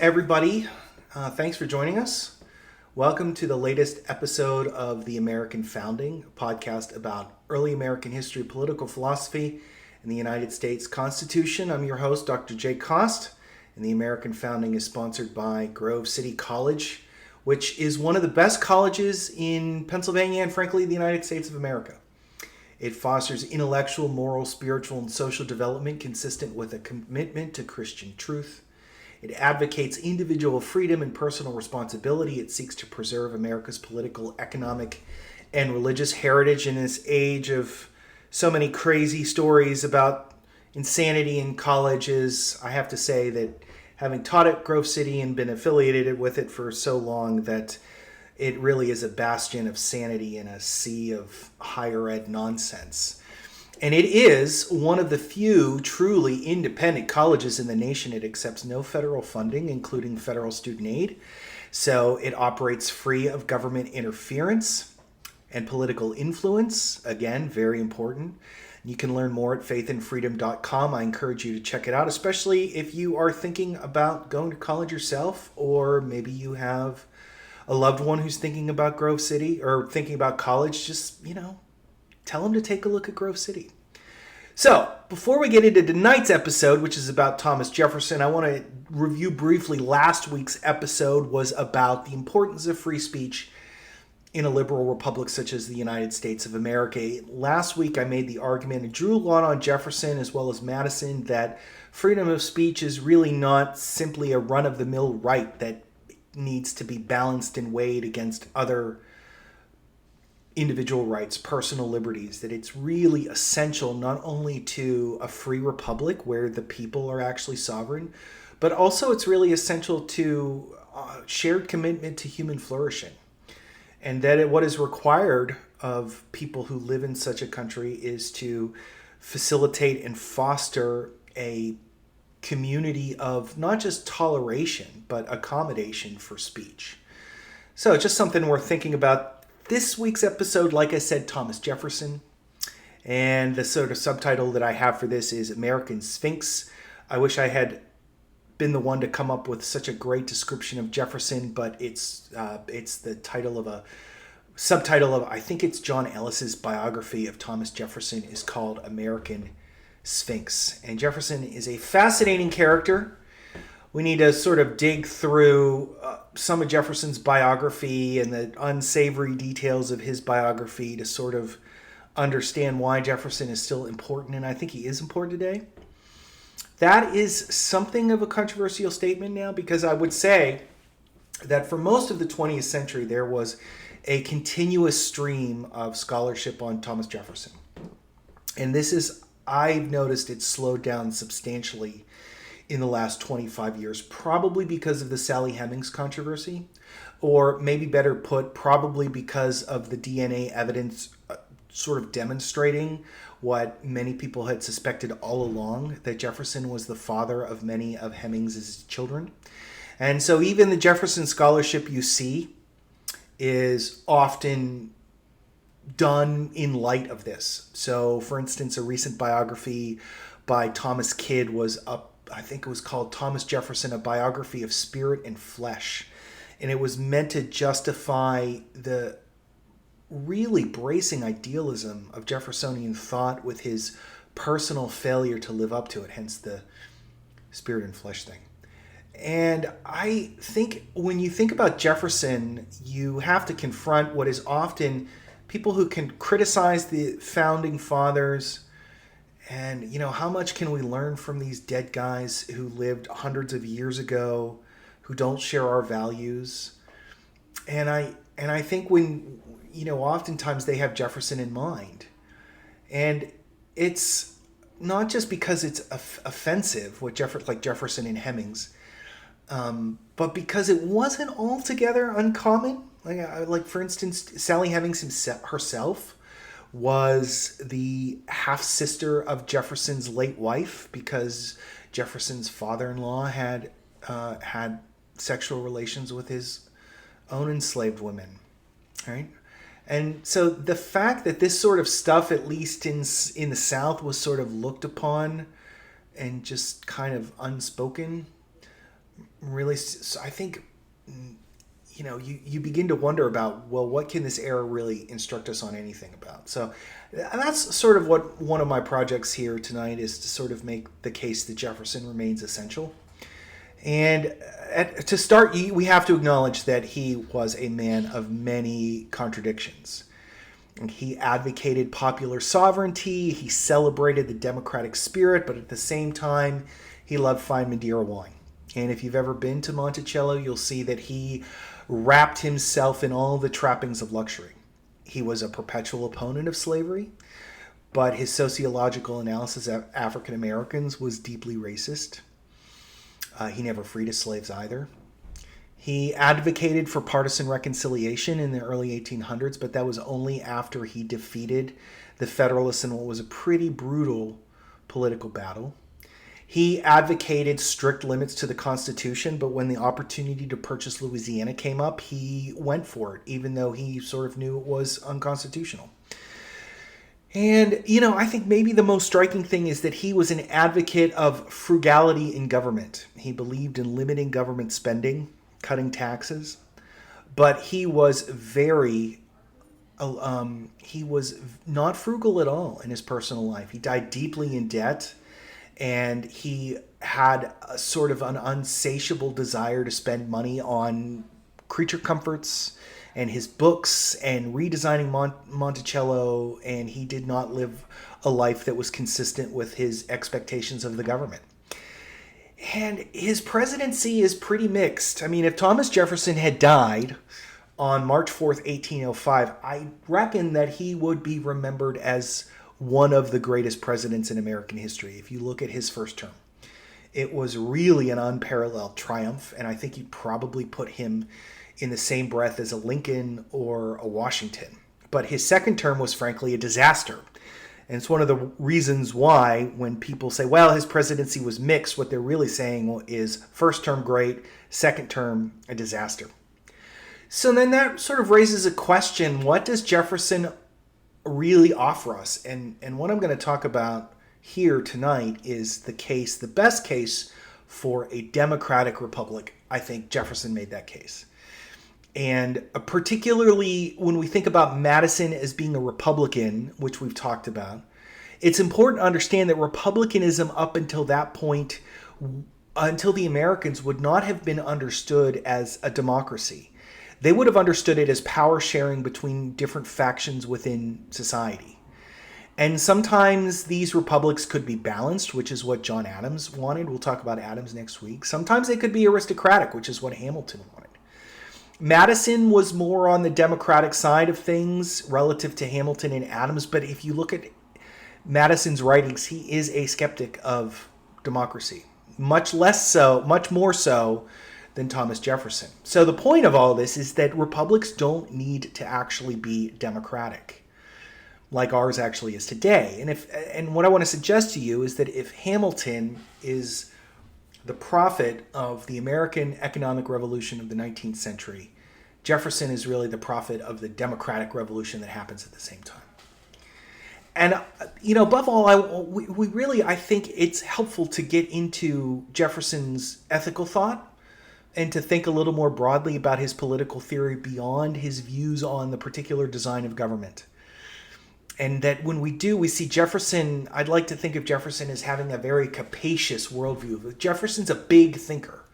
everybody. Thanks for joining us. Welcome to the latest episode of The American Founding, a podcast about early American history, political philosophy, and the United States Constitution. I'm your host, Dr. Jay Cost, and The American Founding is sponsored by Grove City College, which is one of the best colleges in Pennsylvania and, frankly, the United States of America. It fosters intellectual, moral, spiritual, and social development consistent with a commitment to Christian truth. It advocates individual freedom and personal responsibility. It seeks to preserve America's political, economic, and religious heritage in this age of so many crazy stories about insanity in colleges. I have to say that having taught at Grove City and been affiliated with it for so long, that it really is a bastion of sanity in a sea of higher ed nonsense. And it is one of the few truly independent colleges in the nation. It accepts no federal funding, including federal student aid. So it operates free of government interference and political influence. Again, very important. You can learn more at faithandfreedom.com. I encourage you to check it out, especially if you are thinking about going to college yourself, or maybe you have a loved one who's thinking about Grove City or thinking about college. Just, tell them to take a look at Grove City. So, before we get into tonight's episode, which is about Thomas Jefferson, I want to review briefly last week's episode was about the importance of free speech in a liberal republic such as the United States of America. Last week I made the argument and drew a lot on Jefferson as well as Madison that freedom of speech is really not simply a run-of-the-mill right that needs to be balanced and weighed against other individual rights, personal liberties, that it's really essential not only to a free republic where the people are actually sovereign, but also it's really essential to shared commitment to human flourishing. And that what is required of people who live in such a country is to facilitate and foster a community of not just toleration, but accommodation for speech. So just something worth thinking about. This week's episode, like I said, Thomas Jefferson. And the sort of subtitle that I have for this is American Sphinx. I wish I had been the one to come up with such a great description of Jefferson, but it's the title of a subtitle of, I think it's John Ellis's biography of Thomas Jefferson, is called American Sphinx. And Jefferson is a fascinating character. We need to sort of dig through some of Jefferson's biography and the unsavory details of his biography to sort of understand why Jefferson is still important, and I think he is important today. That is something of a controversial statement now, because I would say that for most of the 20th century there was a continuous stream of scholarship on Thomas Jefferson. And I've noticed it's slowed down substantially in the last 25 years, probably because of the Sally Hemings controversy, or maybe better put, probably because of the DNA evidence sort of demonstrating what many people had suspected all along, that Jefferson was the father of many of Hemings's children. And so even the Jefferson scholarship you see is often done in light of this. So, for instance, a recent biography by Thomas Kidd was up, I think it was called Thomas Jefferson, A Biography of Spirit and Flesh. And it was meant to justify the really bracing idealism of Jeffersonian thought with his personal failure to live up to it, hence the spirit and flesh thing. And I think when you think about Jefferson, you have to confront what is often people who can criticize the founding fathers. And, how much can we learn from these dead guys who lived hundreds of years ago, who don't share our values? And I think when, oftentimes they have Jefferson in mind. And it's not just because it's offensive, like Jefferson and Hemings, but because it wasn't altogether uncommon. Like for instance, Sally Hemings herself was the half-sister of Jefferson's late wife, because Jefferson's father-in-law had sexual relations with his own enslaved women, right? And so the fact that this sort of stuff, at least in the South, was sort of looked upon and just kind of unspoken, really, so I think, you begin to wonder about, well, what can this era really instruct us on anything about? So, and that's sort of what one of my projects here tonight is, to sort of make the case that Jefferson remains essential. And to start, we have to acknowledge that he was a man of many contradictions. He advocated popular sovereignty, he celebrated the democratic spirit, but at the same time, he loved fine Madeira wine. And if you've ever been to Monticello, you'll see that he wrapped himself in all the trappings of luxury. He was a perpetual opponent of slavery, but his sociological analysis of African Americans was deeply racist. He never freed his slaves either. He advocated for partisan reconciliation in the early 1800s, but that was only after he defeated the Federalists in what was a pretty brutal political battle. He advocated strict limits to the Constitution, but when the opportunity to purchase Louisiana came up, he went for it, even though he sort of knew it was unconstitutional. And, I think maybe the most striking thing is that he was an advocate of frugality in government. He believed in limiting government spending, cutting taxes, but he was he was not frugal at all in his personal life. He died deeply in debt, and he had a sort of an unsatiable desire to spend money on creature comforts and his books and redesigning Monticello, and he did not live a life that was consistent with his expectations of the government. And his presidency is pretty mixed. I mean, if Thomas Jefferson had died on March 4th, 1805, I reckon that he would be remembered as one of the greatest presidents in American history. If you look at his first term, it was really an unparalleled triumph, and I think you'd probably put him in the same breath as a Lincoln or a Washington. But his second term was frankly a disaster. And it's one of the reasons why when people say, well, his presidency was mixed, what they're really saying is first term great, second term a disaster. So then that sort of raises a question, what does Jefferson really offer us? And what I'm going to talk about here tonight is the best case for a democratic republic. I think Jefferson made that case. And particularly when we think about Madison as being a Republican, which we've talked about, it's important to understand that Republicanism up until that point, until the Americans, would not have been understood as a democracy. They would have understood it as power sharing between different factions within society. And sometimes these republics could be balanced, which is what John Adams wanted. We'll talk about Adams next week. Sometimes they could be aristocratic, which is what Hamilton wanted. Madison was more on the democratic side of things relative to Hamilton and Adams, but if you look at Madison's writings, he is a skeptic of democracy. Much more so than Thomas Jefferson. So the point of all this is that republics don't need to actually be democratic, like ours actually is today. And what I want to suggest to you is that if Hamilton is the prophet of the American economic revolution of the 19th century, Jefferson is really the prophet of the democratic revolution that happens at the same time. And, above all, I think it's helpful to get into Jefferson's ethical thought and to think a little more broadly about his political theory beyond his views on the particular design of government. And that when we do, we see Jefferson, I'd like to think of Jefferson as having a very capacious worldview. Jefferson's a big thinker.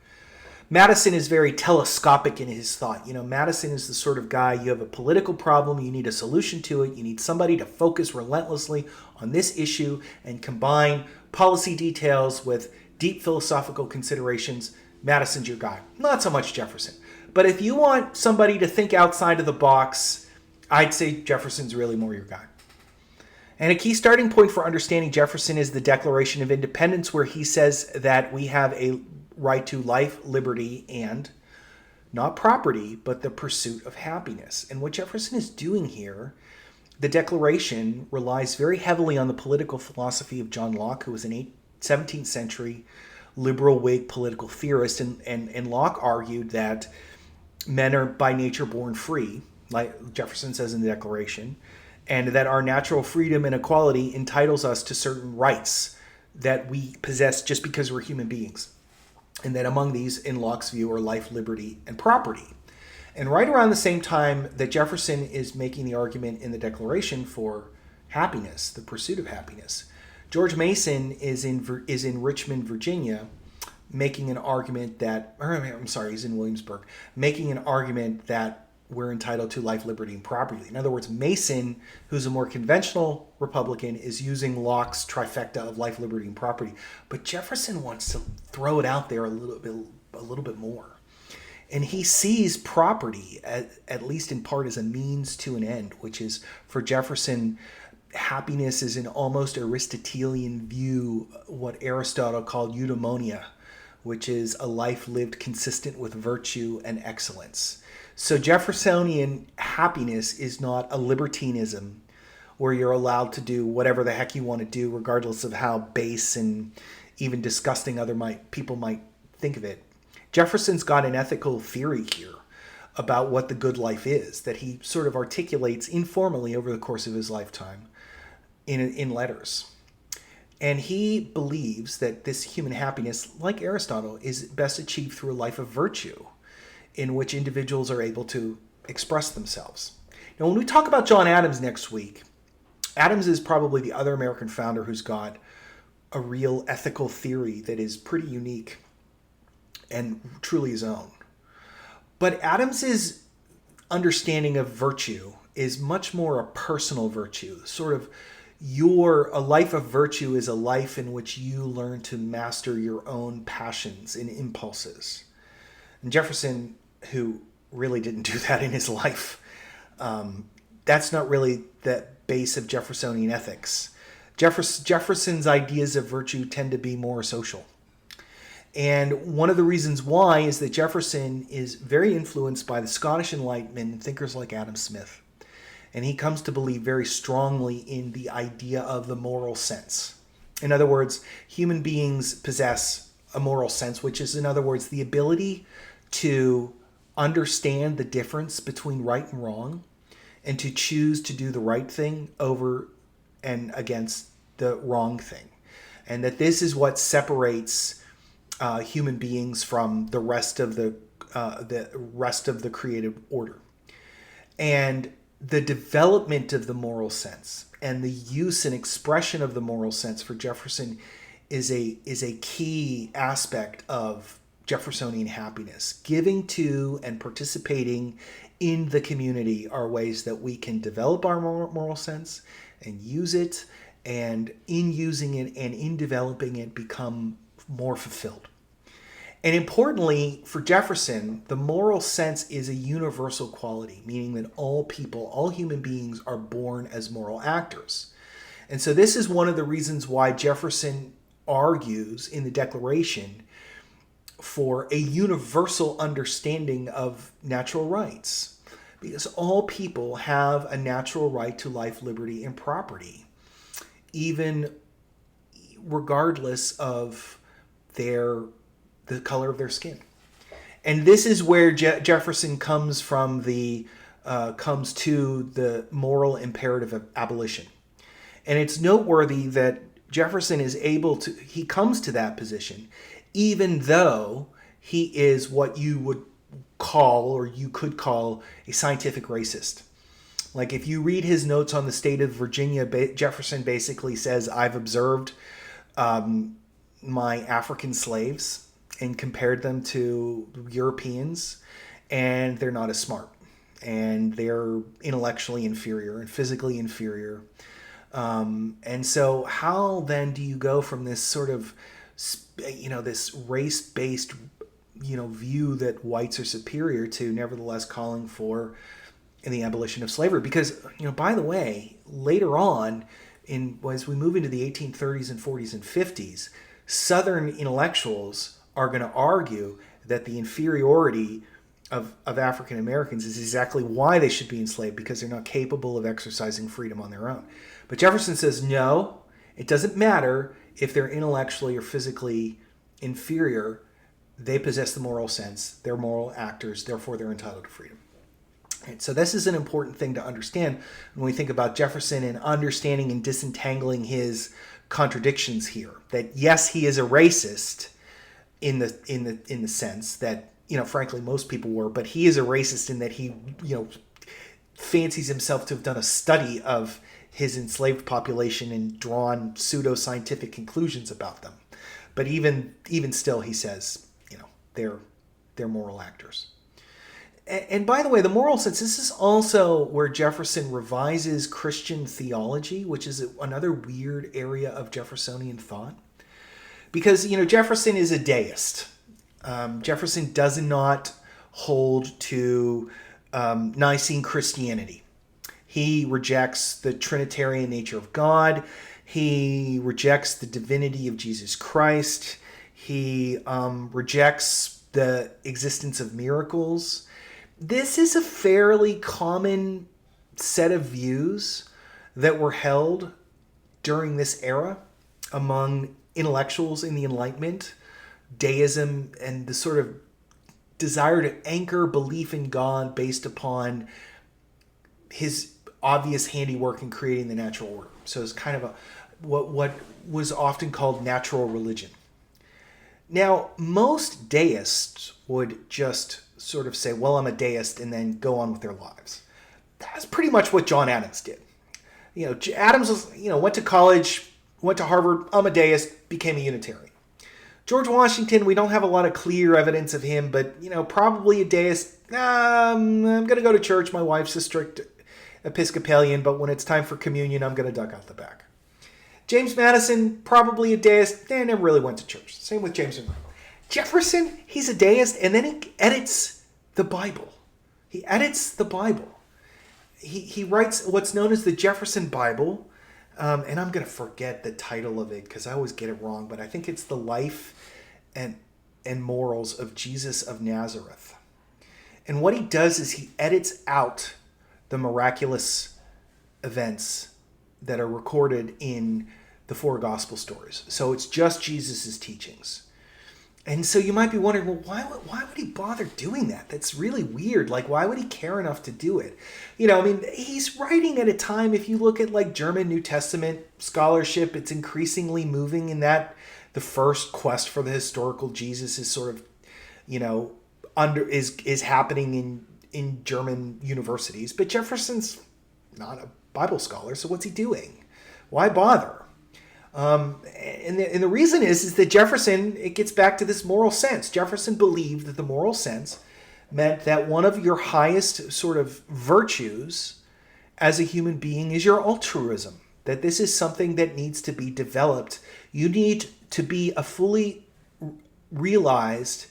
Madison is very telescopic in his thought. Madison is the sort of guy, you have a political problem, you need a solution to it, you need somebody to focus relentlessly on this issue and combine policy details with deep philosophical considerations. Madison's your guy. Not so much Jefferson. But if you want somebody to think outside of the box, I'd say Jefferson's really more your guy. And a key starting point for understanding Jefferson is the Declaration of Independence, where he says that we have a right to life, liberty, and not property, but the pursuit of happiness. And what Jefferson is doing here, the Declaration relies very heavily on the political philosophy of John Locke, who was an 17th century liberal Whig political theorist. And Locke argued that men are by nature born free, like Jefferson says in the Declaration, and that our natural freedom and equality entitles us to certain rights that we possess just because we're human beings. And then among these, in Locke's view, are life, liberty, and property. And right around the same time that Jefferson is making the argument in the Declaration for happiness, the pursuit of happiness, George Mason is in Richmond, Virginia, making an argument that, or I'm sorry, he's in Williamsburg, making an argument that we're entitled to life, liberty, and property. In other words, Mason, who's a more conventional Republican, is using Locke's trifecta of life, liberty, and property. But Jefferson wants to throw it out there a little bit more. And he sees property, at least in part, as a means to an end, which is, for Jefferson, happiness is an almost Aristotelian view, what Aristotle called eudaimonia, which is a life lived consistent with virtue and excellence. So Jeffersonian happiness is not a libertinism where you're allowed to do whatever the heck you want to do, regardless of how base and even disgusting people might think of it. Jefferson's got an ethical theory here about what the good life is that he sort of articulates informally over the course of his lifetime in letters. And he believes that this human happiness, like Aristotle, is best achieved through a life of virtue in which individuals are able to express themselves. Now, when we talk about John Adams next week, Adams is probably the other American founder who's got a real ethical theory that is pretty unique and truly his own. But Adams's understanding of virtue is much more a personal virtue, sort of a life of virtue is a life in which you learn to master your own passions and impulses. And Jefferson, who really didn't do that in his life, that's not really the base of Jeffersonian ethics. Jefferson's ideas of virtue tend to be more social. And one of the reasons why is that Jefferson is very influenced by the Scottish Enlightenment and thinkers like Adam Smith. And he comes to believe very strongly in the idea of the moral sense. In other words, human beings possess a moral sense, which is, in other words, the ability to understand the difference between right and wrong and to choose to do the right thing over and against the wrong thing. And that this is what separates human beings from the rest of the created order. And the development of the moral sense and the use and expression of the moral sense for Jefferson is a key aspect of Jeffersonian happiness. Giving to and participating in the community are ways that we can develop our moral sense and use it, and in using it and in developing it become more fulfilled. And importantly, for Jefferson, the moral sense is a universal quality, meaning that all people, all human beings are born as moral actors. And so this is one of the reasons why Jefferson argues in the Declaration for a universal understanding of natural rights, because all people have a natural right to life, liberty, and property, even regardless of the color of their skin. And this is where Jefferson comes to the moral imperative of abolition. And it's noteworthy that Jefferson he comes to that position, even though he is what you would call, or you could call, a scientific racist. Like, if you read his notes on the state of Virginia, Jefferson basically says, I've observed my African slaves and compared them to Europeans, and they're not as smart, and they're intellectually inferior and physically inferior. And so how then do you go from this sort of, this race-based, view that whites are superior to nevertheless calling for the abolition of slavery? Because, by the way, later on, as we move into the 1830s and 40s and 50s, Southern intellectuals are going to argue that the inferiority of African Americans is exactly why they should be enslaved, because they're not capable of exercising freedom on their own. But Jefferson says, no, it doesn't matter if they're intellectually or physically inferior. They possess the moral sense. They're moral actors. Therefore, they're entitled to freedom. And so this is an important thing to understand when we think about Jefferson and understanding and disentangling his contradictions here. That yes, he is a racist, in the sense that, frankly, most people were, but he is a racist in that he, fancies himself to have done a study of his enslaved population and drawn pseudo-scientific conclusions about them. But even still, he says, they're moral actors. And by the way, the moral sense, this is also where Jefferson revises Christian theology, which is another weird area of Jeffersonian thought. Because, Jefferson is a deist. Jefferson does not hold to Nicene Christianity. He rejects the Trinitarian nature of God. He rejects the divinity of Jesus Christ. He rejects the existence of miracles. This is a fairly common set of views that were held during this era among intellectuals in the Enlightenment. Deism and the sort of desire to anchor belief in God based upon his obvious handiwork in creating the natural order. So it's kind of what was often called natural religion. Now, most deists would just sort of say, well, I'm a deist, and then go on with their lives. That's pretty much what John Adams did. Adams was, went to college, went to Harvard, I'm a deist, became a Unitarian. George Washington, we don't have a lot of clear evidence of him, but, probably a deist. I'm going to go to church. My wife's a strict Episcopalian, but when it's time for communion, I'm going to duck out the back. James Madison, probably a deist. They never really went to church. Same with James Monroe. Jefferson, he's a deist, and then he edits the Bible. He edits the Bible. He writes what's known as the Jefferson Bible, and I'm going to forget the title of it because I always get it wrong, but I think it's The Life and Morals of Jesus of Nazareth. And what he does is he edits out the miraculous events that are recorded in the four gospel stories. So it's just Jesus' teachings. And so you might be wondering, well, why would he bother doing that? That's really weird. Like, why would he care enough to do it? He's writing at a time, if you look at like German New Testament scholarship, it's increasingly moving in that the first quest for the historical Jesus is sort of, is happening in German universities. But Jefferson's not a Bible scholar, so what's he doing? Why bother? And the reason is that Jefferson, it gets back to this moral sense. Jefferson believed that the moral sense meant that one of your highest sort of virtues as a human being is your altruism. That this is something that needs to be developed. You need to be a fully realized,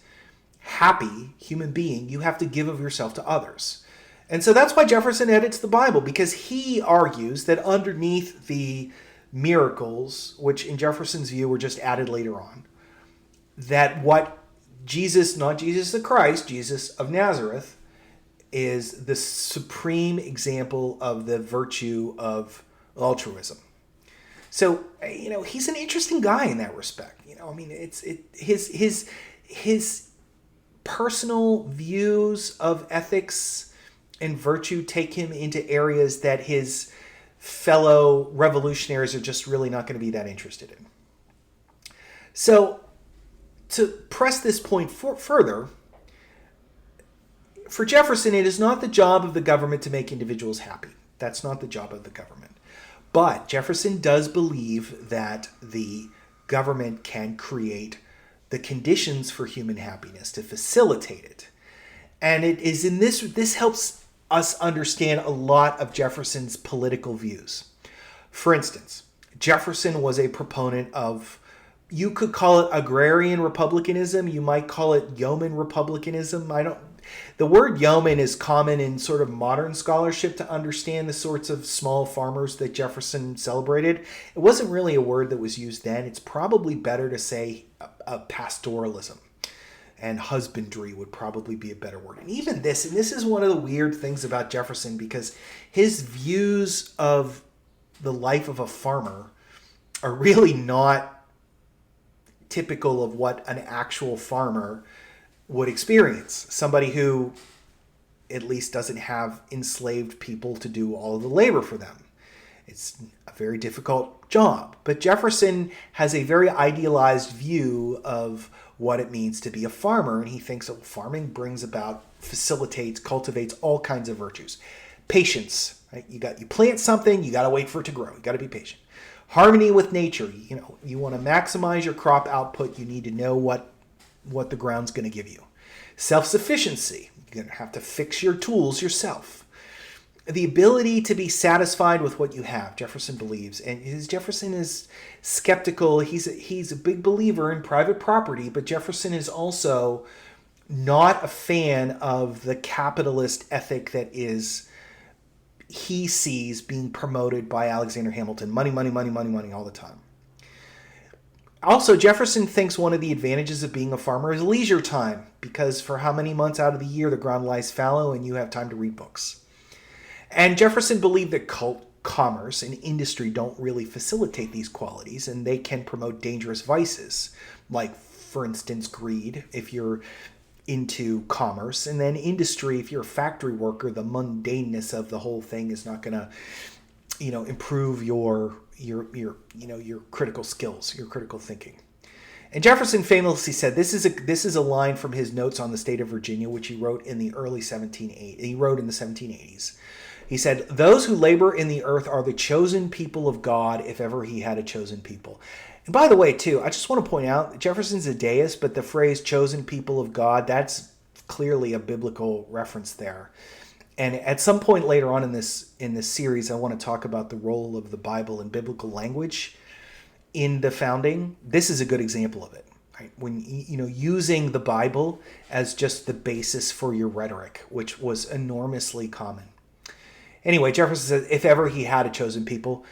happy human being. You have to give of yourself to others. And so that's why Jefferson edits the Bible, because he argues that underneath the miracles, which in Jefferson's view were just added later on, that what Jesus, not Jesus the Christ, Jesus of Nazareth, is the supreme example of the virtue of altruism. So, he's an interesting guy in that respect. His personal views of ethics and virtue take him into areas that his fellow revolutionaries are just really not going to be that interested in. So, to press this point further, for Jefferson, it is not the job of the government to make individuals happy. That's not the job of the government. But Jefferson does believe that the government can create the conditions for human happiness, to facilitate it. And it is in this helps us understand a lot of Jefferson's political views. For instance, Jefferson was a proponent of, you could call it agrarian republicanism, you might call it yeoman republicanism. The word yeoman is common in sort of modern scholarship to understand the sorts of small farmers that Jefferson celebrated. It wasn't really a word that was used then. It's probably better to say a pastoralism. And husbandry would probably be a better word. And even this is one of the weird things about Jefferson, because his views of the life of a farmer are really not typical of what an actual farmer would experience. Somebody who at least doesn't have enslaved people to do all of the labor for them. It's a very difficult job. But Jefferson has a very idealized view of what it means to be a farmer. And he thinks that farming brings about, facilitates, cultivates all kinds of virtues. Patience, right? You plant something, you got to wait for it to grow. You got to be patient. Harmony with nature. You want to maximize your crop output. You need to know what the ground's going to give you. Self-sufficiency. You're going to have to fix your tools yourself. The ability to be satisfied with what you have, Jefferson believes. And Jefferson is skeptical. He's a big believer in private property, but Jefferson is also not a fan of the capitalist ethic that he sees being promoted by Alexander Hamilton. Money, money, money, money, money all the time. Also, Jefferson thinks one of the advantages of being a farmer is leisure time, because for how many months out of the year the ground lies fallow and you have time to read books. And Jefferson believed that commerce and industry don't really facilitate these qualities, and they can promote dangerous vices, like, for instance, greed, if you're into commerce, and then industry, if you're a factory worker, the mundaneness of the whole thing is not going to, improve your critical skills, your critical thinking. And Jefferson famously said, this is a line from his notes on the state of Virginia, which he wrote in the 1780s. He said, "Those who labor in the earth are the chosen people of God, if ever he had a chosen people." And by the way, too, I just want to point out, Jefferson's a deist, but the phrase chosen people of God, that's clearly a biblical reference there. And at some point later on in this series, I want to talk about the role of the Bible and biblical language in the founding. This is a good example of it. Right? When using the Bible as just the basis for your rhetoric, which was enormously common. Anyway, Jefferson says, if ever he had a chosen people,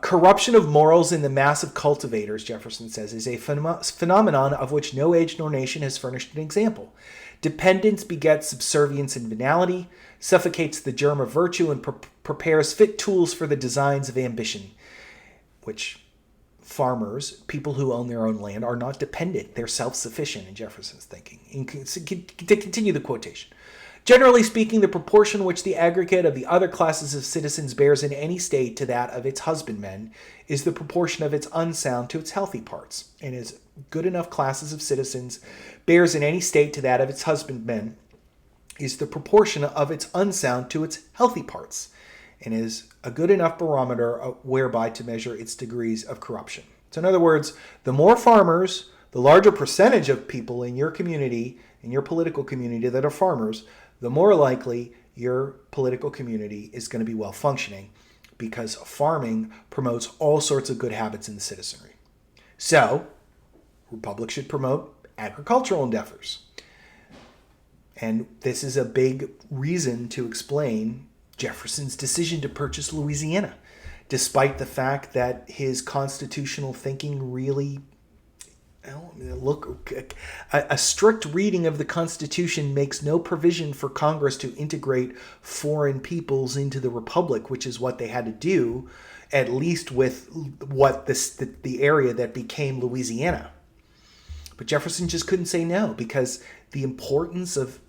corruption of morals in the mass of cultivators, Jefferson says, is a phenomenon of which no age nor nation has furnished an example. Dependence begets subservience and venality, suffocates the germ of virtue, and prepares fit tools for the designs of ambition, which farmers, people who own their own land, are not dependent. They're self-sufficient in Jefferson's thinking. To continue the quotation. Generally speaking, the proportion which the aggregate of the other classes of citizens bears in any state to that of its husbandmen is the proportion of its unsound to its healthy parts, and as good enough classes of citizens bears in any state to that of its husbandmen is the proportion of its unsound to its healthy parts, and is a good enough barometer whereby to measure its degrees of corruption. So in other words, the more farmers, the larger percentage of people in your community, in your political community that are farmers, the more likely your political community is going to be well functioning, because farming promotes all sorts of good habits in the citizenry. So, republics should promote agricultural endeavors. And this is a big reason to explain Jefferson's decision to purchase Louisiana, despite the fact that his constitutional thinking really a strict reading of the Constitution makes no provision for Congress to integrate foreign peoples into the Republic, which is what they had to do, at least with the area that became Louisiana. But Jefferson just couldn't say no, because the importance of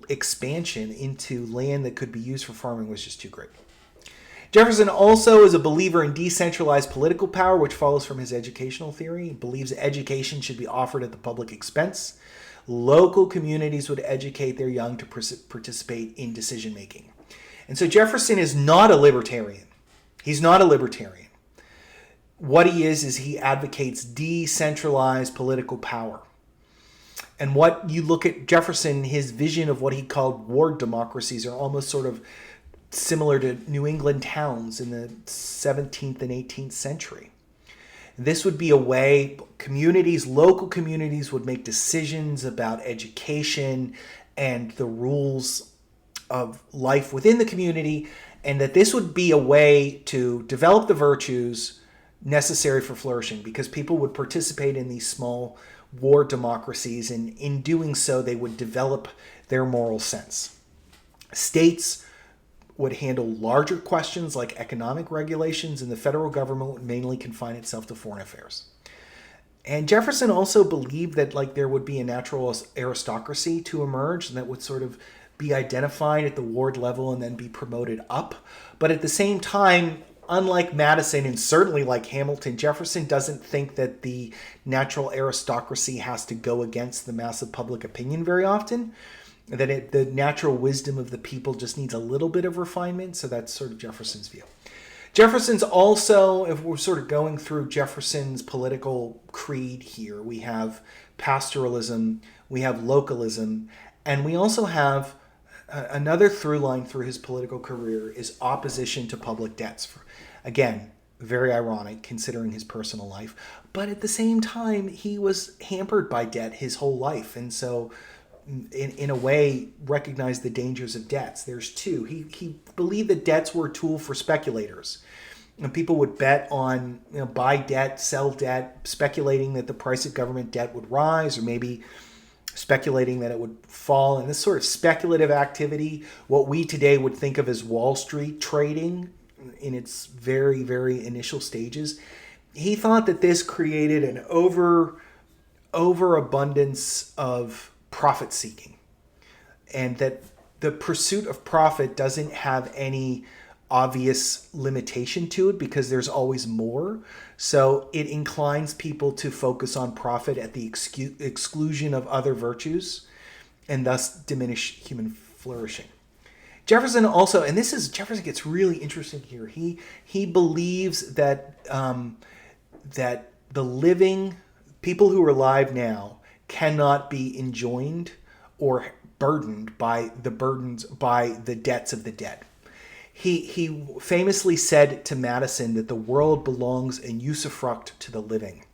expansion into land that could be used for farming was just too great. Jefferson also is a believer in decentralized political power, which follows from his educational theory. He believes education should be offered at the public expense. Local communities would educate their young to participate in decision-making. And so Jefferson is not a libertarian. He's not a libertarian. What he is he advocates decentralized political power. And what you look at Jefferson, his vision of what he called ward democracies are almost sort of similar to New England towns in the 17th and 18th century. This would be a way local communities would make decisions about education and the rules of life within the community, and that this would be a way to develop the virtues necessary for flourishing, because people would participate in these small ward democracies, and in doing so, they would develop their moral sense. States would handle larger questions like economic regulations, and the federal government would mainly confine itself to foreign affairs. And Jefferson also believed that there would be a natural aristocracy to emerge, and that would sort of be identified at the ward level and then be promoted up. But at the same time, unlike Madison and certainly like Hamilton, Jefferson doesn't think that the natural aristocracy has to go against the mass of public opinion very often. That the natural wisdom of the people just needs a little bit of refinement. So that's sort of Jefferson's view. Jefferson's also, if we're sort of going through Jefferson's political creed here, we have pastoralism, we have localism, and we also have another through line through his political career is opposition to public debts. Again, very ironic considering his personal life. But at the same time, he was hampered by debt his whole life. And so in a way, recognized the dangers of debts. There's two. He believed that debts were a tool for speculators. And people would bet on, buy debt, sell debt, speculating that the price of government debt would rise, or maybe speculating that it would fall. And this sort of speculative activity, what we today would think of as Wall Street trading in its very, very initial stages, he thought that this created an overabundance of profit seeking, and that the pursuit of profit doesn't have any obvious limitation to it because there's always more. So it inclines people to focus on profit at the exclusion of other virtues and thus diminish human flourishing. Jefferson also, and Jefferson gets really interesting here. He believes that that the living people who are alive now cannot be enjoined or burdened by the debts of the dead. He famously said to Madison that the world belongs in usufruct to the living.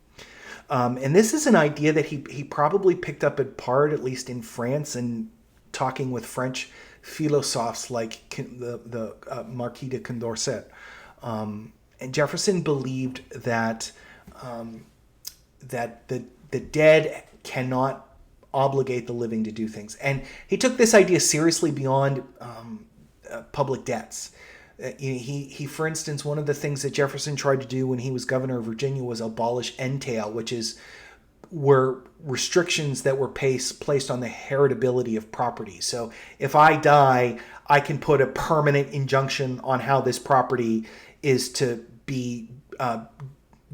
And this is an idea that he probably picked up in part, at least in France, and talking with French philosophers like the Marquis de Condorcet. And Jefferson believed that that the dead cannot obligate the living to do things. And he took this idea seriously beyond public debts. He, for instance, one of the things that Jefferson tried to do when he was governor of Virginia was abolish entail, which were restrictions that were placed on the heritability of property. So if I die, I can put a permanent injunction on how this property is to be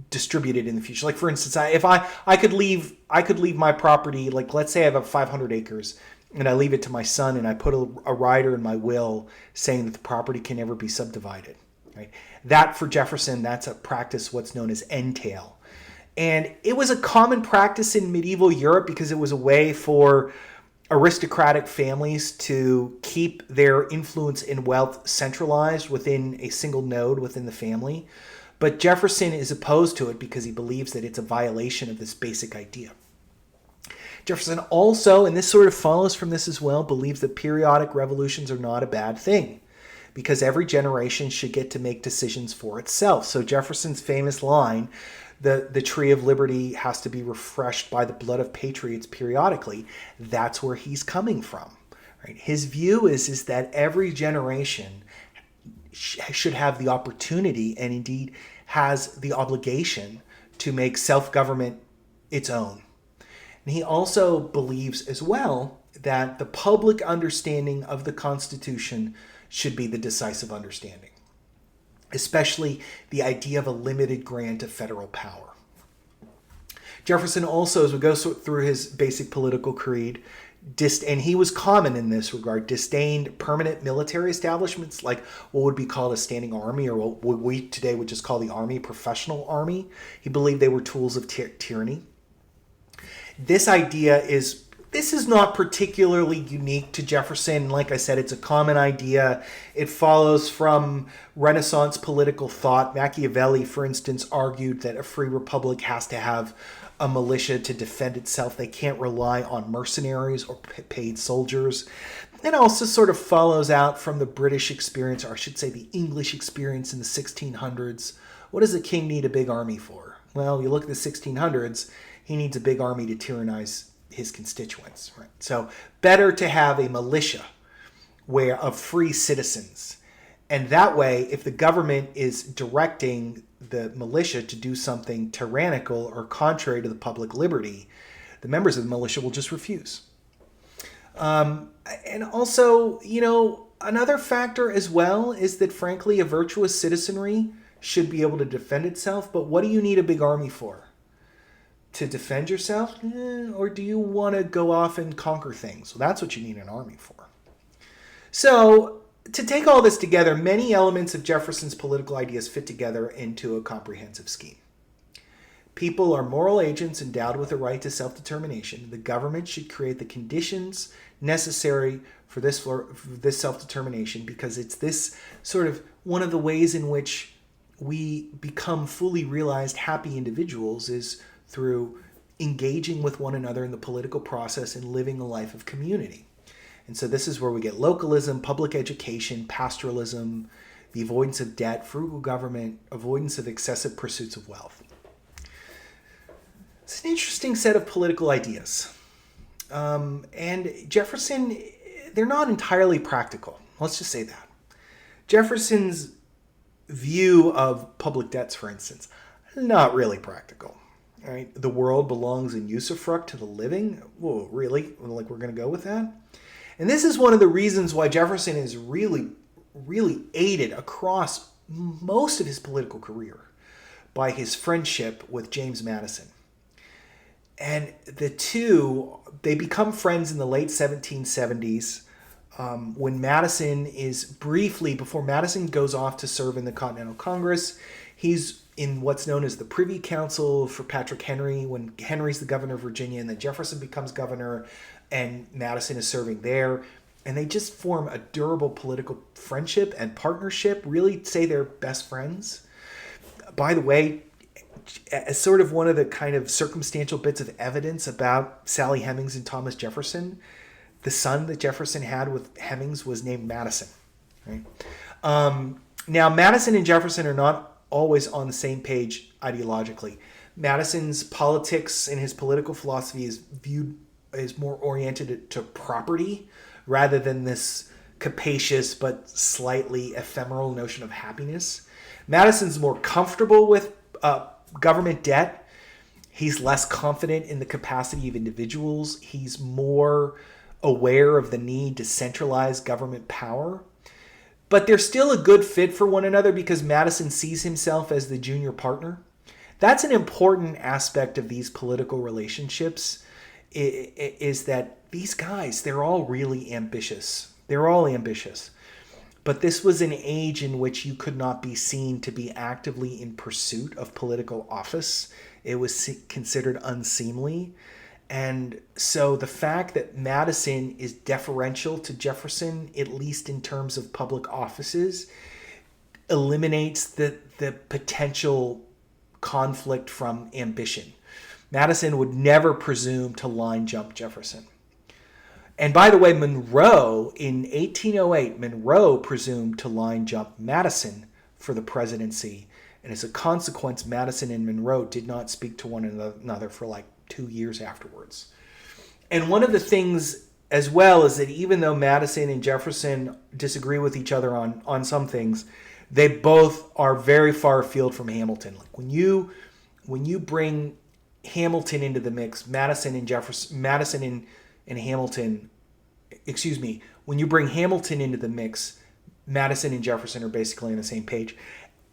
distributed in the future. Like, for instance, if I could leave my property, like let's say I have 500 acres and I leave it to my son and I put a rider in my will saying that the property can never be subdivided. Right? That, for Jefferson, that's a practice, what's known as entail. And it was a common practice in medieval Europe because it was a way for aristocratic families to keep their influence and wealth centralized within a single node within the family. But Jefferson is opposed to it because he believes that it's a violation of this basic idea. Jefferson also, and this sort of follows from this as well, believes that periodic revolutions are not a bad thing because every generation should get to make decisions for itself. So Jefferson's famous line, the tree of liberty has to be refreshed by the blood of patriots periodically, that's where he's coming from. Right? His view is that every generation should have the opportunity and indeed has the obligation to make self-government its own. And he also believes as well that the public understanding of the Constitution should be the decisive understanding, especially the idea of a limited grant of federal power. Jefferson also, as we go through his basic political creed, and he was common in this regard, disdained permanent military establishments like what would be called a standing army, or what we today would just call the army, professional army. He believed they were tools of tyranny. This is not particularly unique to Jefferson. Like I said, it's a common idea. It follows from Renaissance political thought. Machiavelli, for instance, argued that a free republic has to have a militia to defend itself. They can't rely on mercenaries or paid soldiers. It also sort of follows out from the British experience, or I should say the English experience in the 1600s. What does a king need a big army for? Well, you look at the 1600s, he needs a big army to tyrannize his constituents. Right? So better to have a militia of free citizens. And that way, if the government is directing the militia to do something tyrannical or contrary to the public liberty, the members of the militia will just refuse. And also, another factor as well is that, frankly, a virtuous citizenry should be able to defend itself, but what do you need a big army for? To defend yourself? Or do you want to go off and conquer things? Well, that's what you need an army for. So, to take all this together, many elements of Jefferson's political ideas fit together into a comprehensive scheme. People are moral agents endowed with a right to self-determination. The government should create the conditions necessary for this self-determination, because it's this sort of one of the ways in which we become fully realized happy individuals is through engaging with one another in the political process and living a life of community. And so this is where we get localism, public education, pastoralism, the avoidance of debt, frugal government, avoidance of excessive pursuits of wealth. It's an interesting set of political ideas. And Jefferson, they're not entirely practical. Let's just say that. Jefferson's view of public debts, for instance, not really practical. All right, the world belongs in usufruct to the living. Whoa, really? Like, we're going to go with that? And this is one of the reasons why Jefferson is really aided across most of his political career by his friendship with James Madison. And the two, they become friends in the late 1770s when Madison is briefly, before Madison goes off to serve in the Continental Congress, he's in what's known as the Privy Council for Patrick Henry, when Henry's the governor of Virginia, and then Jefferson becomes governor, and Madison is serving there. And they just form a durable political friendship and partnership, really say they're best friends. By the way, as sort of one of the kind of circumstantial bits of evidence about Sally Hemings and Thomas Jefferson, the son that Jefferson had with Hemings was named Madison. Right? Now, Madison and Jefferson are not always on the same page ideologically. Madison's politics and his political philosophy is more oriented to property rather than this capacious but slightly ephemeral notion of happiness. Madison's more comfortable with government debt. He's less confident in the capacity of individuals. He's more aware of the need to centralize government power. But they're still a good fit for one another because Madison sees himself as the junior partner. That's an important aspect of these political relationships, is that these guys, they're all really ambitious. They're all ambitious. But this was an age in which you could not be seen to be actively in pursuit of political office. It was considered unseemly. And so the fact that Madison is deferential to Jefferson, at least in terms of public offices, eliminates the potential conflict from ambition. Madison would never presume to line jump Jefferson. And by the way, Monroe, in 1808, Monroe presumed to line jump Madison for the presidency. And as a consequence, Madison and Monroe did not speak to one another for like 2 years afterwards. And one of the things as well is that even though Madison and Jefferson disagree with each other on some things, they both are very far afield from Hamilton. Like when you bring Hamilton into the mix, when you bring Hamilton into the mix, Madison and Jefferson are basically on the same page.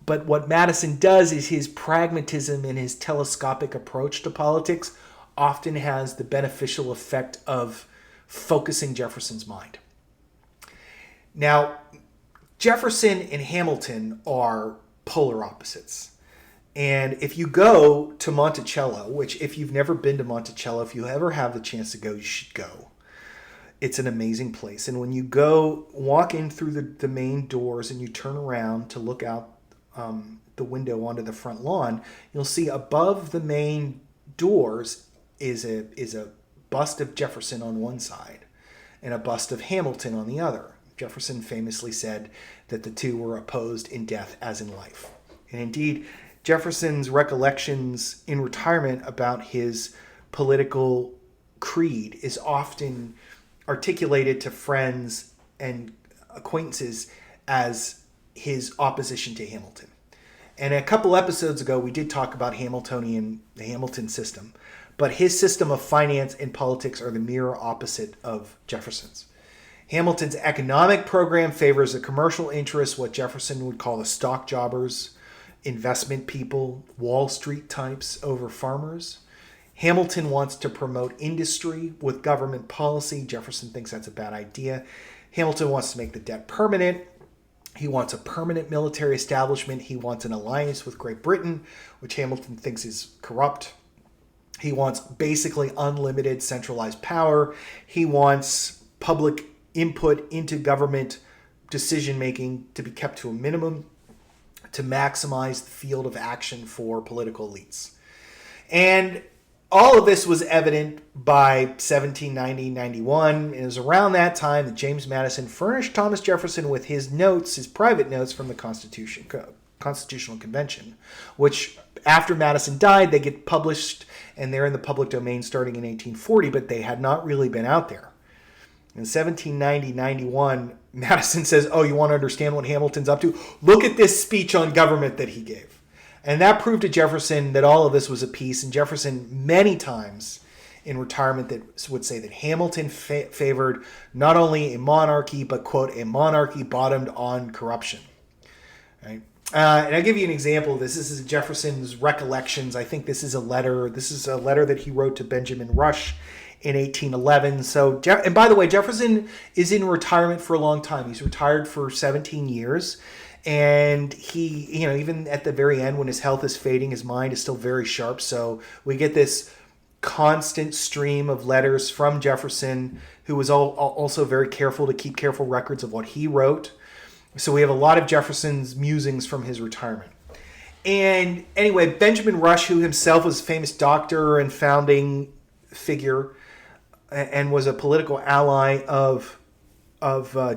But what Madison does is his pragmatism and his telescopic approach to politics often has the beneficial effect of focusing Jefferson's mind. Now, Jefferson and Hamilton are polar opposites. And if you go to Monticello, which if you've never been to Monticello, if you ever have the chance to go, you should go. It's an amazing place. And when you walk in through the main doors and you turn around to look out the window onto the front lawn, you'll see above the main doors is a bust of Jefferson on one side and a bust of Hamilton on the other. Jefferson famously said that the two were opposed in death as in life. And indeed, Jefferson's recollections in retirement about his political creed is often articulated to friends and acquaintances as his opposition to Hamilton. And a couple episodes ago, we did talk about the Hamilton system. But his system of finance and politics are the mirror opposite of Jefferson's. Hamilton's economic program favors the commercial interests, what Jefferson would call the stock jobbers. investment people, Wall Street types over farmers. Hamilton wants to promote industry with government policy. Jefferson thinks that's a bad idea. Hamilton wants to make the debt permanent. He wants a permanent military establishment. He wants an alliance with Great Britain, which Hamilton thinks is corrupt. He wants basically unlimited centralized power. He wants public input into government decision-making to be kept to a minimum to maximize the field of action for political elites. And all of this was evident by 1790-91. It was around that time that James Madison furnished Thomas Jefferson with his notes, his private notes from the Constitutional Convention, which after Madison died, they get published and they're in the public domain starting in 1840, but they had not really been out there. In 1790-91, Madison says, oh, you want to understand what Hamilton's up to? Look at this speech on government that he gave. And that proved to Jefferson that all of this was a piece. And Jefferson, many times in retirement, that would say that Hamilton favored not only a monarchy, but, quote, a monarchy bottomed on corruption. Right? And I'll give you an example of this. This is Jefferson's recollections. I think this is a letter. This is a letter that he wrote to Benjamin Rush in 1811. So, and by the way, Jefferson is in retirement for a long time. He's retired for 17 years. And he, even at the very end when his health is fading, his mind is still very sharp. So we get this constant stream of letters from Jefferson, who was also very careful to keep careful records of what he wrote. So we have a lot of Jefferson's musings from his retirement. And anyway, Benjamin Rush, who himself was a famous doctor and founding figure and was a political ally of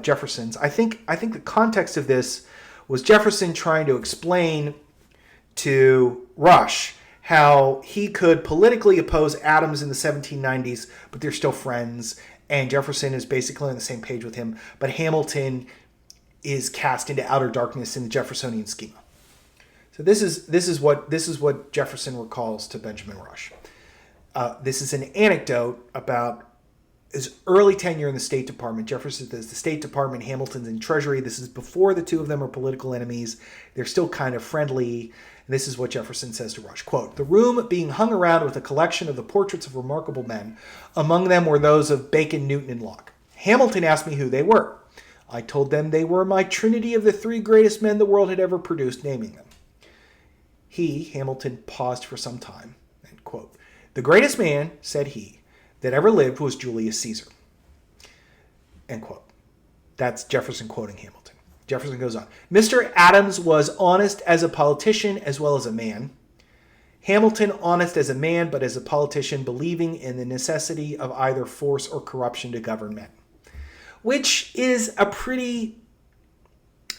Jefferson's, I think the context of this was Jefferson trying to explain to Rush how he could politically oppose Adams in the 1790s, but they're still friends, and Jefferson is basically on the same page with him, but Hamilton is cast into outer darkness in the Jeffersonian schema. So this is what Jefferson recalls to Benjamin Rush. This is an anecdote about his early tenure in the State Department. Jefferson is the State Department, Hamilton's in Treasury. This is before the two of them are political enemies. They're still kind of friendly. And this is what Jefferson says to Rush. Quote, "The room being hung around with a collection of the portraits of remarkable men. Among them were those of Bacon, Newton, and Locke. Hamilton asked me who they were. I told them they were my trinity of the three greatest men the world had ever produced, naming them. He," Hamilton, paused for some time. End quote. "The greatest man," said he, "that ever lived was Julius Caesar." End quote. That's Jefferson quoting Hamilton. Jefferson goes on. "Mr. Adams was honest as a politician as well as a man. Hamilton honest as a man, but as a politician, believing in the necessity of either force or corruption to govern men." Which is a pretty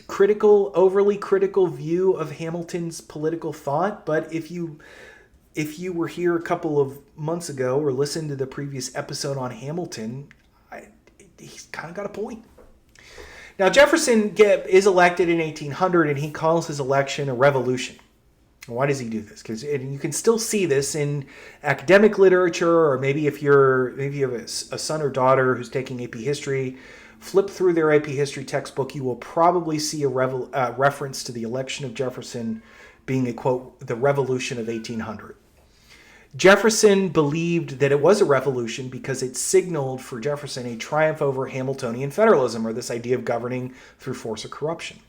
critical, overly critical view of Hamilton's political thought. But if you were here a couple of months ago or listened to the previous episode on Hamilton, he's kind of got a point. Now, Jefferson is elected in 1800, and he calls his election a revolution. Why does he do this? Because you can still see this in academic literature, or maybe if you have a son or daughter who's taking AP history, flip through their AP history textbook, you will probably see a reference to the election of Jefferson being a quote, the revolution of 1800. Jefferson believed that it was a revolution because it signaled for Jefferson a triumph over Hamiltonian federalism, or this idea of governing through force or corruption.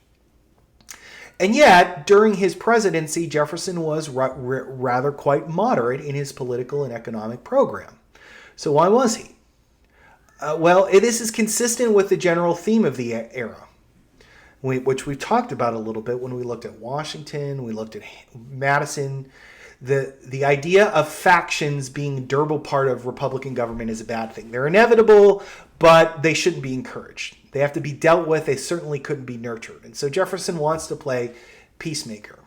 And yet, during his presidency, Jefferson was rather quite moderate in his political and economic program. So why was he? Well, this is consistent with the general theme of the era, which we talked about a little bit when we looked at Washington, we looked at Madison. The idea of factions being a durable part of Republican government is a bad thing. They're inevitable, but they shouldn't be encouraged. They have to be dealt with. They certainly couldn't be nurtured. And so Jefferson wants to play peacemaker.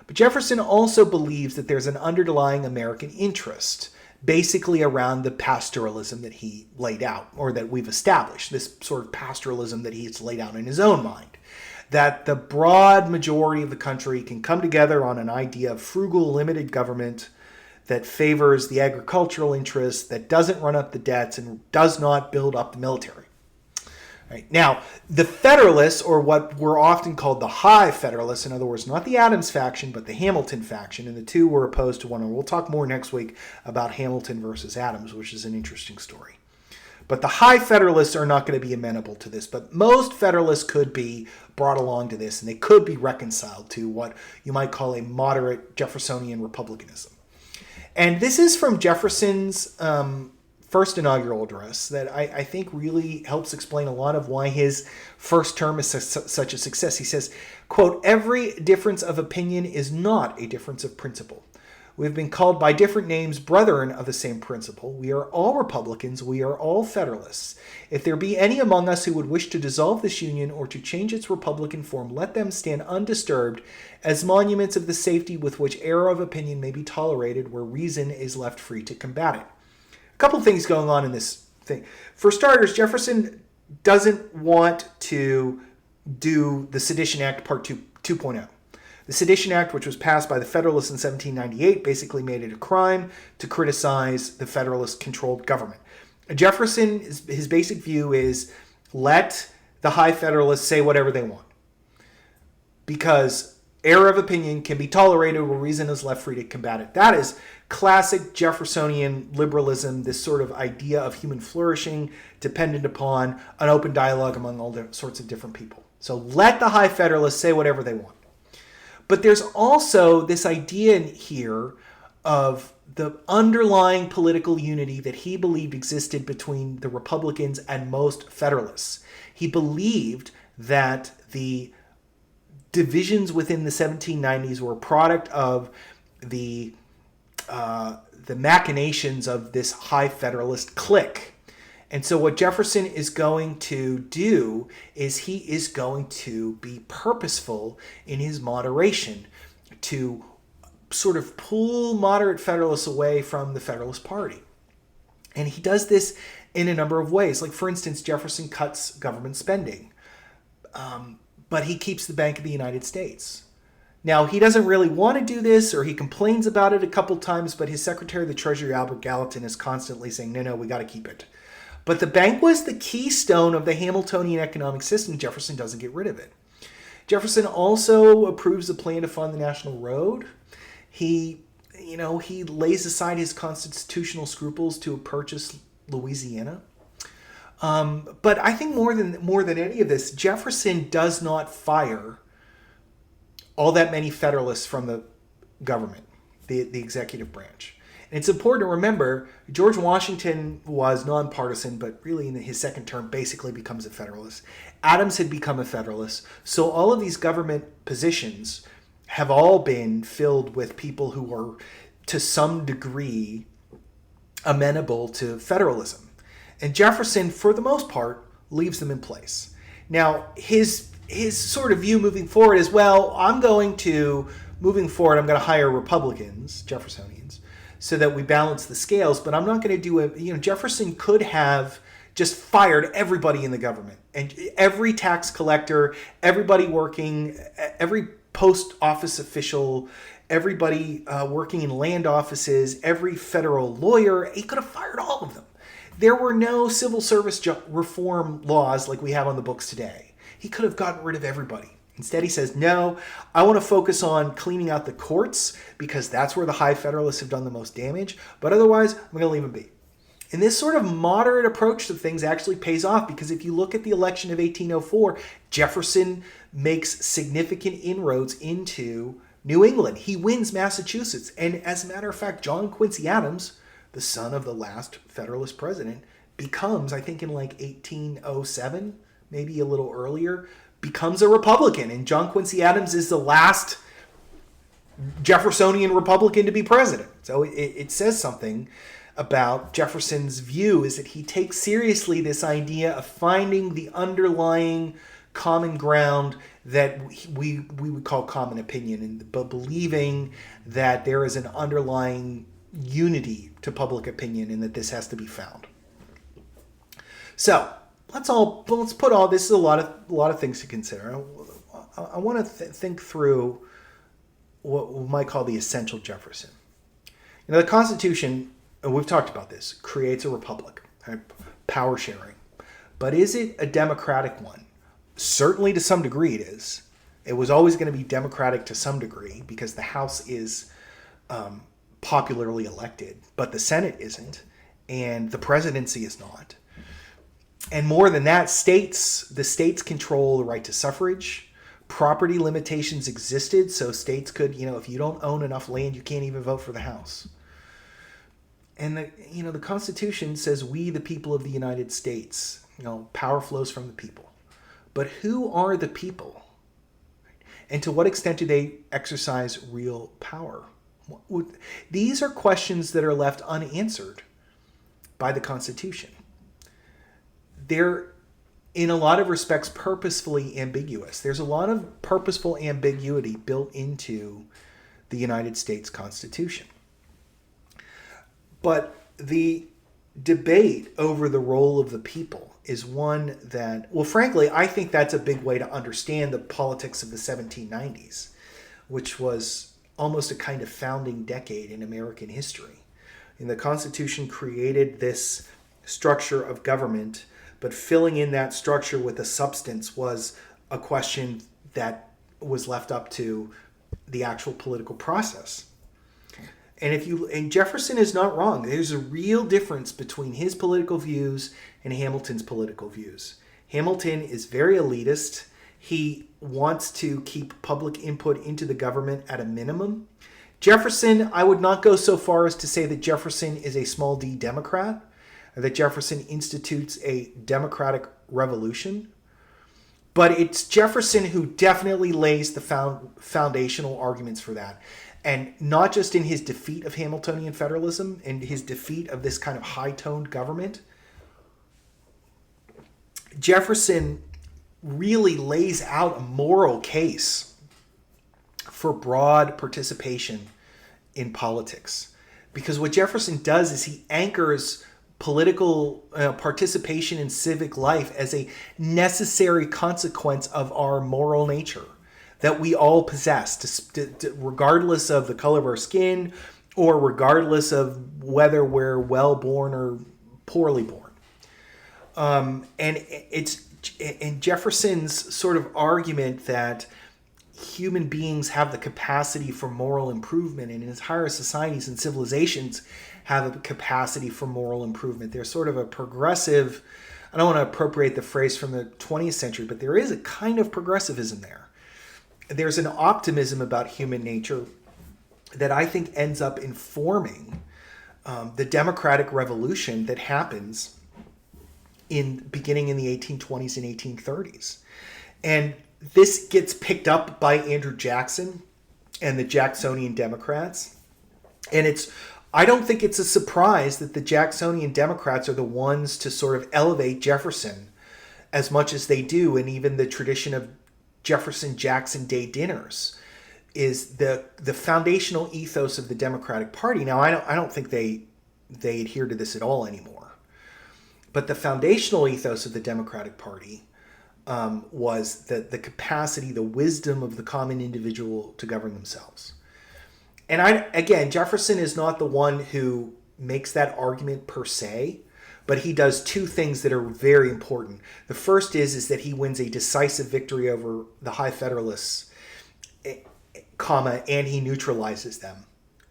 But Jefferson also believes that there's an underlying American interest, basically around the pastoralism that he laid out, or that we've established, this sort of pastoralism that he's laid out in his own mind. That the broad majority of the country can come together on an idea of frugal, limited government that favors the agricultural interests, that doesn't run up the debts, and does not build up the military. Right. Now, the Federalists, or what were often called the High Federalists, in other words, not the Adams faction, but the Hamilton faction, and the two were opposed to one another. We'll talk more next week about Hamilton versus Adams, which is an interesting story. But the High Federalists are not going to be amenable to this, but most Federalists could be brought along to this, and they could be reconciled to what you might call a moderate Jeffersonian republicanism. And this is from Jefferson's first inaugural address that I think really helps explain a lot of why his first term is such a success. He says, quote, "Every difference of opinion is not a difference of principle. We have been called by different names brethren of the same principle. We are all Republicans. We are all Federalists. If there be any among us who would wish to dissolve this union or to change its Republican form, let them stand undisturbed as monuments of the safety with which error of opinion may be tolerated where reason is left free to combat it." A couple things going on in this thing. For starters, Jefferson doesn't want to do the Sedition Act Part 2.0. The Sedition Act, which was passed by the Federalists in 1798, basically made it a crime to criticize the Federalist-controlled government. Jefferson, his basic view is let the High Federalists say whatever they want, because error of opinion can be tolerated where reason is left free to combat it. That is classic Jeffersonian liberalism, this sort of idea of human flourishing dependent upon an open dialogue among all sorts of different people. So let the High Federalists say whatever they want. But there's also this idea here of the underlying political unity that he believed existed between the Republicans and most Federalists. He believed that the divisions within the 1790s were a product of the machinations of this High Federalist clique. And so what Jefferson is going to do is he is going to be purposeful in his moderation to sort of pull moderate Federalists away from the Federalist Party. And he does this in a number of ways. Like, for instance, Jefferson cuts government spending, but he keeps the Bank of the United States. Now, he doesn't really want to do this, or he complains about it a couple times, but his Secretary of the Treasury, Albert Gallatin, is constantly saying, no, we got to keep it. But the bank was the keystone of the Hamiltonian economic system. Jefferson doesn't get rid of it. Jefferson also approves the plan to fund the National Road. He lays aside his constitutional scruples to purchase Louisiana. But I think more than any of this, Jefferson does not fire all that many Federalists from the government, the executive branch. And it's important to remember, George Washington was nonpartisan, but really in his second term basically becomes a Federalist. Adams had become a Federalist. So all of these government positions have all been filled with people who are, to some degree, amenable to federalism. And Jefferson, for the most part, leaves them in place. Now, his sort of view moving forward is, I'm going to hire Republicans, Jeffersonians, so that we balance the scales, but I'm not going to do it. Jefferson could have just fired everybody in the government, and every tax collector, everybody working, every post office official, everybody working in land offices, every federal lawyer. He could have fired all of them. There were no civil service reform laws like we have on the books today. He could have gotten rid of everybody. Instead, he says, no, I want to focus on cleaning out the courts because that's where the High Federalists have done the most damage. But otherwise, I'm going to leave them be. And this sort of moderate approach to things actually pays off, because if you look at the election of 1804, Jefferson makes significant inroads into New England. He wins Massachusetts. And as a matter of fact, John Quincy Adams, the son of the last Federalist president, becomes, I think in like 1807, maybe a little earlier, becomes a Republican, and John Quincy Adams is the last Jeffersonian Republican to be president. So it says something about Jefferson's view, is that he takes seriously this idea of finding the underlying common ground that we would call common opinion, but believing that there is an underlying unity to public opinion and that this has to be found. So let's put all this is a lot of things to consider. I want to think through what we might call the essential Jefferson. The Constitution, and we've talked about this, creates a republic, right? Power sharing. But is it a democratic one? Certainly to some degree it is. It was always going to be democratic to some degree because the House is popularly elected, but the Senate isn't, and the presidency is not. And more than that, the states control the right to suffrage. Property limitations existed, so states could, if you don't own enough land, you can't even vote for the House. And the Constitution says we, the people of the United States, power flows from the people. But who are the people? And to what extent do they exercise real power? These are questions that are left unanswered by the Constitution. They're, in a lot of respects, purposefully ambiguous. There's a lot of purposeful ambiguity built into the United States Constitution. But the debate over the role of the people is one that, well, frankly, I think that's a big way to understand the politics of the 1790s, which was almost a kind of founding decade in American history. And the Constitution created this structure of government, but filling in that structure with a substance was a question that was left up to the actual political process. And Jefferson is not wrong. There's a real difference between his political views and Hamilton's political views. Hamilton is very elitist. He wants to keep public input into the government at a minimum. Jefferson, I would not go so far as to say that Jefferson is a small d Democrat, or that Jefferson institutes a democratic revolution. But it's Jefferson who definitely lays the foundational arguments for that. And not just in his defeat of Hamiltonian federalism and his defeat of this kind of high-toned government. Jefferson really lays out a moral case for broad participation in politics. Because what Jefferson does is he anchors political participation in civic life as a necessary consequence of our moral nature that we all possess, regardless of the color of our skin or regardless of whether we're well-born or poorly born. And Jefferson's sort of argument that human beings have the capacity for moral improvement and entire societies and civilizations have a capacity for moral improvement. They're sort of a progressive, I don't want to appropriate the phrase from the 20th century, but there is a kind of progressivism there. There's an optimism about human nature that I think ends up informing the democratic revolution that happens beginning in the 1820s and 1830s. And this gets picked up by Andrew Jackson and the Jacksonian Democrats. And I don't think it's a surprise that the Jacksonian Democrats are the ones to sort of elevate Jefferson as much as they do, and even the tradition of Jefferson-Jackson Day dinners is the foundational ethos of the Democratic Party. Now, I don't think they adhere to this at all anymore. But the foundational ethos of the Democratic Party was the capacity, the wisdom of the common individual to govern themselves. And again, Jefferson is not the one who makes that argument per se, but he does two things that are very important. The first is that he wins a decisive victory over the High Federalists, and he neutralizes them,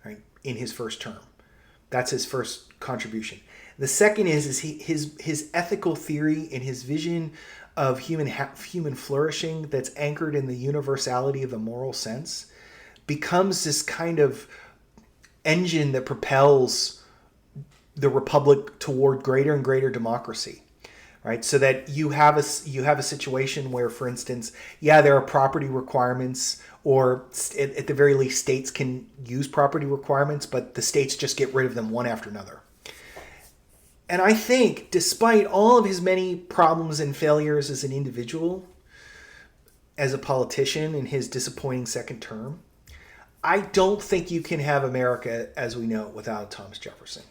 right, in his first term. That's his first contribution. The second is his ethical theory and his vision of human flourishing that's anchored in the universality of the moral sense becomes this kind of engine that propels the republic toward greater and greater democracy, right? So that you have a situation where, for instance, there are property requirements, or at the very least, states can use property requirements, but the states just get rid of them one after another. And I think, despite all of his many problems and failures as an individual, as a politician in his disappointing second term, I don't think you can have America as we know it without Thomas Jefferson.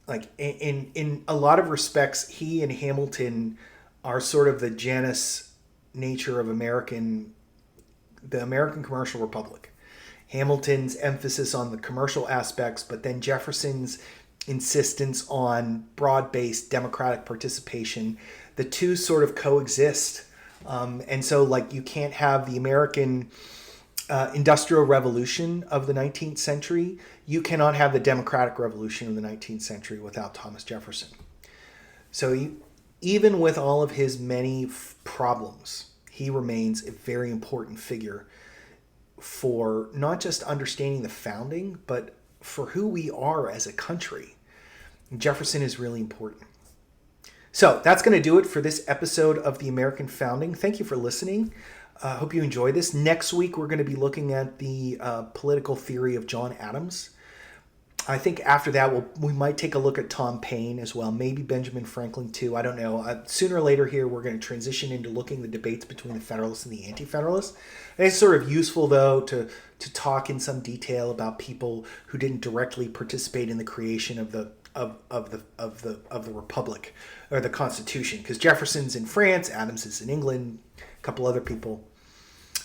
Like in a lot of respects, he and Hamilton are sort of the Janus nature of the American commercial republic. Hamilton's emphasis on the commercial aspects, but then Jefferson's insistence on broad-based democratic participation the two sort of coexist. And so, like, you can't have the American industrial revolution of the 19th century. You cannot have the democratic revolution of the 19th century without Thomas Jefferson. So even with all of his many problems, he remains a very important figure for not just understanding the founding, but for who we are as a country. Jefferson is really important. So that's going to do it for this episode of the American Founding. Thank you for listening. I hope you enjoy this. Next week, we're going to be looking at the political theory of John Adams. I think after that, we might take a look at Tom Paine as well, maybe Benjamin Franklin too. I don't know. Sooner or later here, we're going to transition into looking at the debates between the Federalists and the Anti-Federalists. And it's sort of useful, though, to talk in some detail about people who didn't directly participate in the creation of the Republic or the Constitution, because Jefferson's in France, Adams is in England, a couple other people.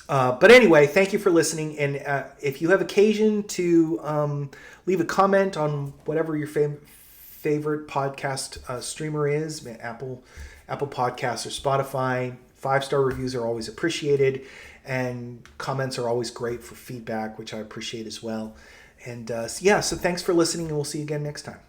But anyway, thank you for listening. And if you have occasion to leave a comment on whatever your favorite podcast streamer is, Apple Podcasts or Spotify, 5-star reviews are always appreciated, and comments are always great for feedback, which I appreciate as well. And so thanks for listening, and we'll see you again next time.